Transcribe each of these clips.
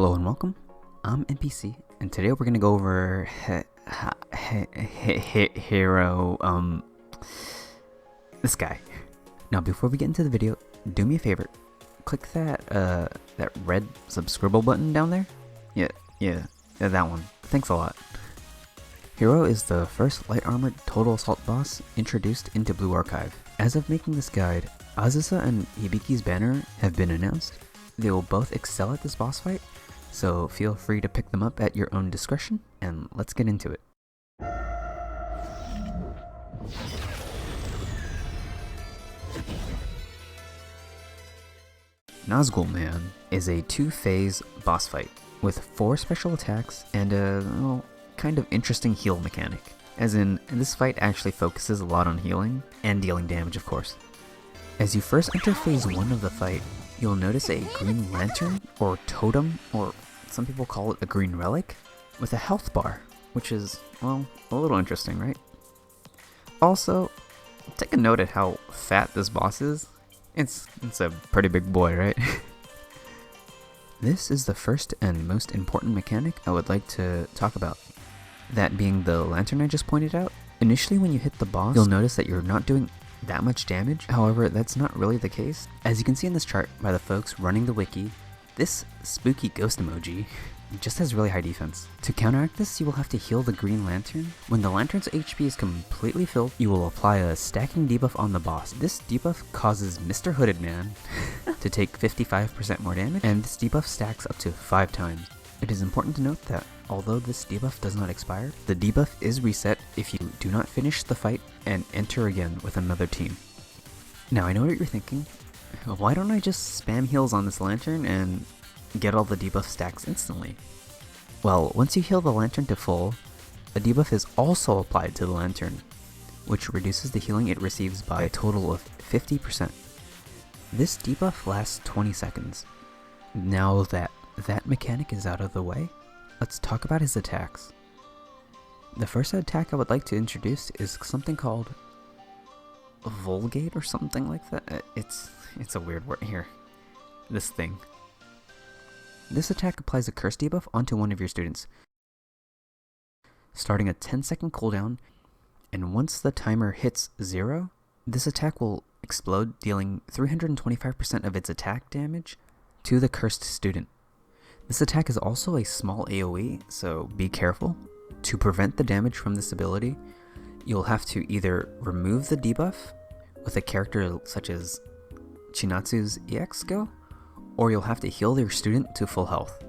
Hello and welcome. I'm NPC, and today we're gonna go over this guy. Now, before we get into the video, do me a favor, click that red subscribe button down there. Yeah, that one. Thanks a lot. Hiro is the first light armored total assault boss introduced into Blue Archive. As of making this guide, Azusa and Hibiki's banner have been announced. They will both excel at this boss fight, so feel free to pick them up at your own discretion, and let's get into it. Nazgul Man is a 2-phase boss fight with 4 special attacks and a kind of interesting heal mechanic. As in, this fight actually focuses a lot on healing and dealing damage, of course. As you first enter phase 1 of the fight, you'll notice a green lantern or totem, or some people call it a green relic, with a health bar, which is, well, a little interesting, right? Also, take a note at how fat this boss is. It's a pretty big boy, right? This is the first and most important mechanic I would like to talk about. That being the lantern I just pointed out. Initially when you hit the boss, you'll notice that you're not doing that much damage. However, that's not really the case. As you can see in this chart by the folks running the wiki, this spooky ghost emoji just has really high defense. To counteract this, you will have to heal the green lantern. When the lantern's HP is completely filled, you will apply a stacking debuff on the boss. This debuff causes Mr. Hooded Man to take 55% more damage, and this debuff stacks up to 5 times. It is important to note that although this debuff does not expire, the debuff is reset if you do not finish the fight and enter again with another team. Now I know what you're thinking, why don't I just spam heals on this lantern and get all the debuff stacks instantly? Well, once you heal the lantern to full, a debuff is also applied to the lantern, which reduces the healing it receives by a total of 50%. This debuff lasts 20 seconds. Now that mechanic is out of the way, let's talk about his attacks. The first attack I would like to introduce is something called Vulgate or something like that. It's a weird word here. This thing. This attack applies a curse debuff onto one of your students, starting a 10-second cooldown, and once the timer hits 0, this attack will explode, dealing 325% of its attack damage to the cursed student. This attack is also a small AoE, so be careful. To prevent the damage from this ability, you'll have to either remove the debuff with a character such as Chinatsu's EX skill, or you'll have to heal your student to full health.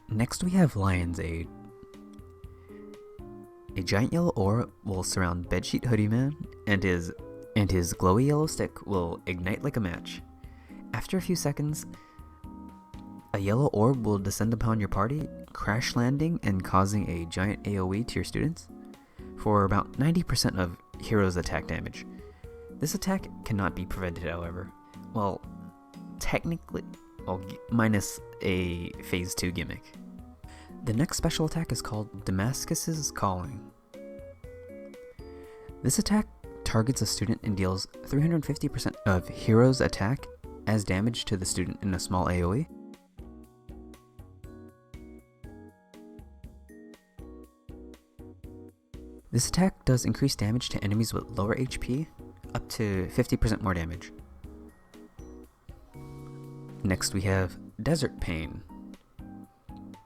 Next we have Lion's Aid. A giant yellow aura will surround Bedsheet Hoodie Man, and his glowy yellow stick will ignite like a match. After a few seconds, a yellow orb will descend upon your party, crash landing and causing a giant AoE to your students for about 90% of Hiro's attack damage. This attack cannot be prevented, however. Well, technically, minus a phase 2 gimmick. The next special attack is called Damascus's Calling. This attack targets a student and deals 350% of Hiro's attack as damage to the student in a small AoE. This attack does increase damage to enemies with lower HP, up to 50% more damage. Next we have Desert Pain.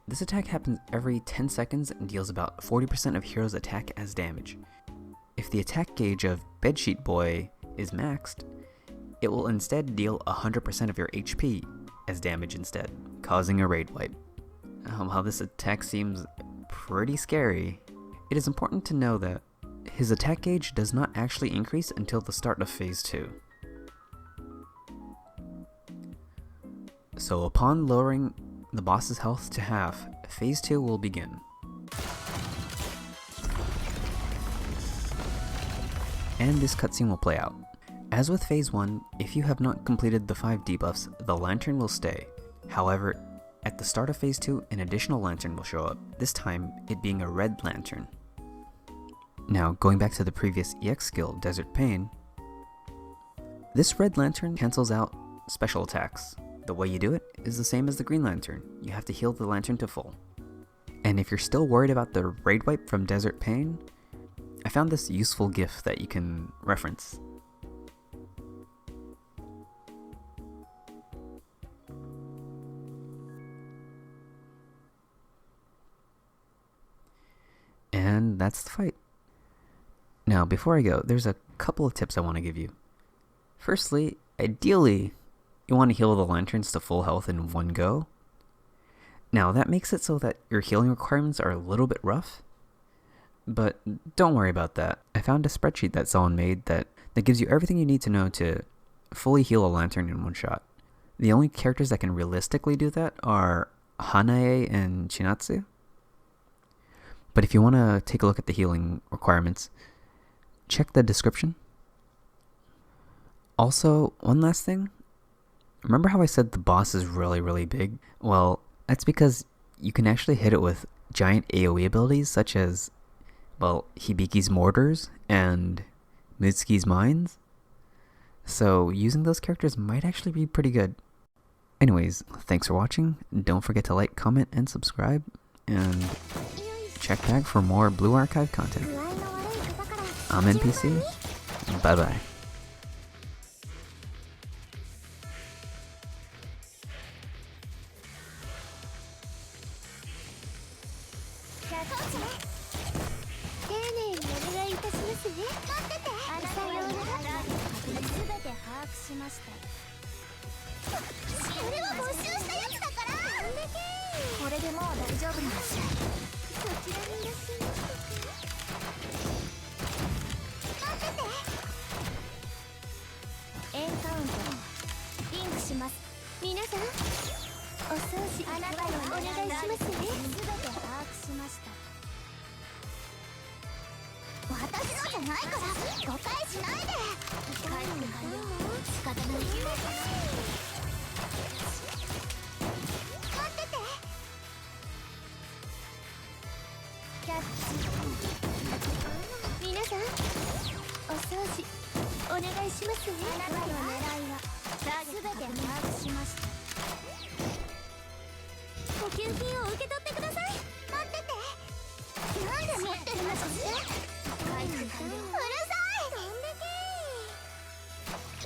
This attack happens every 10 seconds and deals about 40% of Hiro's attack as damage. If the attack gauge of Bedsheet Boy is maxed, it will instead deal 100% of your HP as damage instead, causing a raid wipe. While this attack seems pretty scary, it is important to know that his attack gauge does not actually increase until the start of phase 2. So upon lowering the boss's health to half, phase 2 will begin. And this cutscene will play out. As with phase 1, if you have not completed the 5 debuffs, the lantern will stay. However, at the start of phase 2, an additional lantern will show up, this time it being a red lantern. Now, going back to the previous EX skill, Desert Pain, this red lantern cancels out special attacks, The way you do it is the same as the Green Lantern. You have to heal the lantern to full. And if you're still worried about the raid wipe from Desert Pain, I found this useful GIF that you can reference. And that's the fight. Now, before I go, there's a couple of tips I want to give you. Firstly, ideally, you want to heal the lanterns to full health in one go. Now, that makes it so that your healing requirements are a little bit rough, but don't worry about that. I found a spreadsheet that someone made that gives you everything you need to know to fully heal a lantern in one shot. The only characters that can realistically do that are Hanae and Chinatsu. But if you want to take a look at the healing requirements, check the description. Also, one last thing. Remember how I said the boss is really, really big? Well, that's because you can actually hit it with giant AoE abilities such as, well, Hibiki's Mortars and Mitsukiyo's Mines. So using those characters might actually be pretty good. Anyways, thanks for watching. Don't forget to like, comment, and subscribe. And check back for more Blue Archive content. I'm NPC. Bye bye.皆さん、お掃除お願いしますね。すべて把握しました。私のじゃないから誤解しないで。仕方ない。待ってて。キャッチ。皆さん、お掃除お願いしますね。あなたの狙いはすべて把握しました。補給品を受け取ってください。待ってて。なんで持ってるのかしら。うるさい。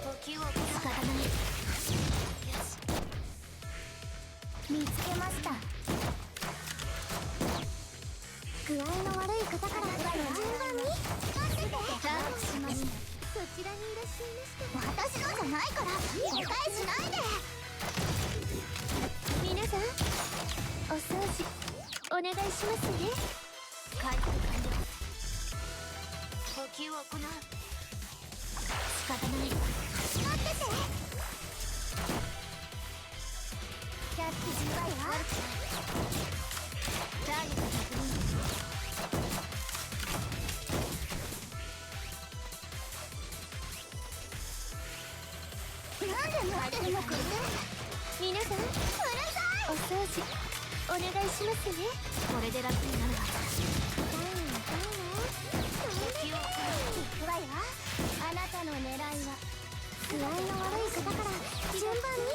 補給を仕方ない。見つけました。具合の悪い方から順番に。待ってて。把握しました。そちらにいらっしゃいました。私のじゃないから誤解しないで。皆さん、お掃除お願いしますね。回復完了。補給を行う。仕方ない。待ってて。キャッチ10倍はターゲット確認。なんで持ってるのかね。皆さん、うるさい。お掃除お願いしますね。これで楽になるはず。行くわよ。あなたの狙いは具合の悪い方から順番に。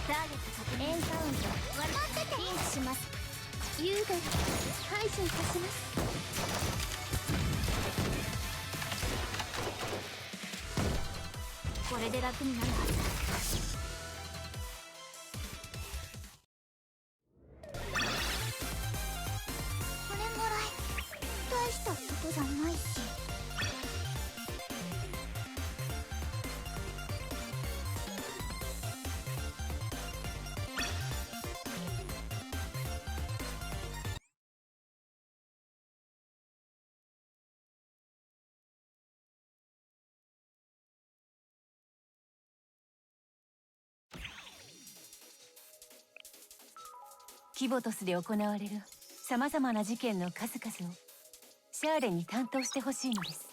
ターゲット確認。エンカウント待ってて。リンクします。優雅に排除いたします。これで楽になるはずだ。これもらい大したことじゃないし。キボトスで行われるさまざまな事件の数々をシャーレに担当してほしいのです。